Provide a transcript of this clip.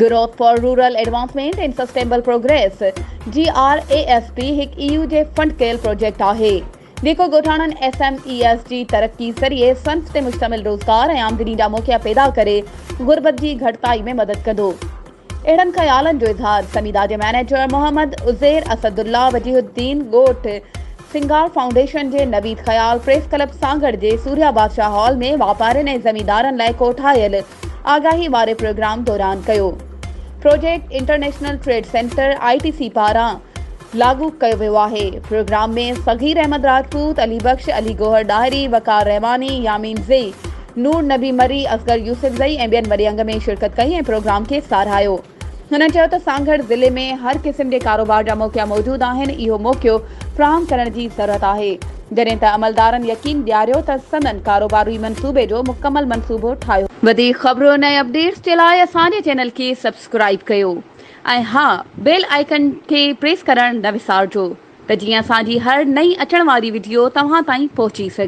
Growth for Rural Advancement and Sustainable Progress GRASP हिकु EU जे fund कयल project आहे जेको ॻोठाणनि SMEs जी तरक़ी ज़रिए सनत ते मुश्तमिल रोज़गार ऐं आमदनी जा मौक़ा पैदा करे गुरबत जी घटिताई में मदद कंदो। अहिड़नि ख़्यालनि जो इज़हार समीदा जे मैनेजर मोहम्मद उज़ैर असदुल्ला वजीहुद्दीन ॻोठ सिंगार फाउंडेशन जे नवीद ख़याल प्रेस क्लब सांगड़ जे सूर्या बादशाह हॉल में वापारियुनि ऐं ज़मींदारनि लाइ कोठायल आगाही वारे प्रोग्राम दौरान कयो। Project international trade centre ITC पारां लागू कयो वियो आहे। प्रोग्राम में सगीर अहमद राजपूत, अली बख्श, अली गोहर डाहरी, वकार रहमानी, यामीन ज़ई, नूर नबी मरी, असगर यूसुफ ज़ई ऐं ॿियनि वॾे अंग में शिरकत कई ऐं प्रोग्राम खे साराहियो। हुन चयो त सांगड़ ज़िले में हर क़िस्म जे कारोबार जा मौक़ा मौजूदु आहिनि। इहो मौक़ो फ़राहम करण जी ज़रूरत आहे जॾहिं त अमलदारनि यकीन ॾियारियो त संदनि कारोबारी मंसूबे जो मुकमल मंसूबो ठाहियो। वधीक ख़बरुनि ऐं अपडेट्स जे लाइ असांजे चैनल खे सब्सक्राइब कयो ऐं हा बेल आइकन खे प्रेस करणु न विसारिजो त जीअं असांजी हर नई अचण वारी वीडियो तव्हां ताईं पहुची सघे।